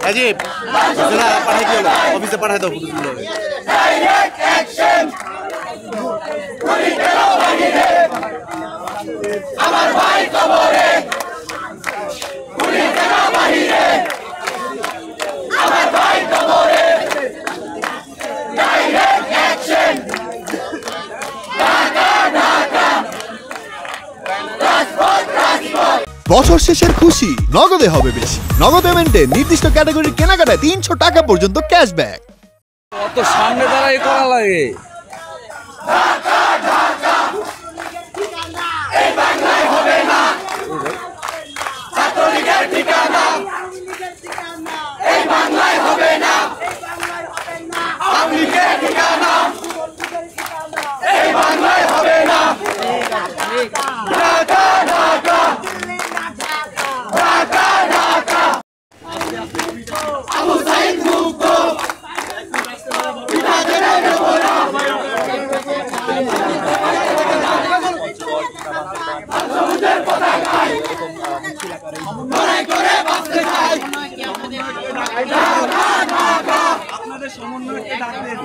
अजीब पढ़ाई के ऑफिस से पढ़ाई दो বছর শেষের খুশি নগদে হবে বেশি। নগদ পেমেন্টে নির্দিষ্ট ক্যাটাগরির কেনাকাটায় 300 টাকা পর্যন্ত ক্যাশব্যাক। অত সামনে দাঁড়াই করা লাগে। আপনাদের সমন্বয়কে ডাক দেন।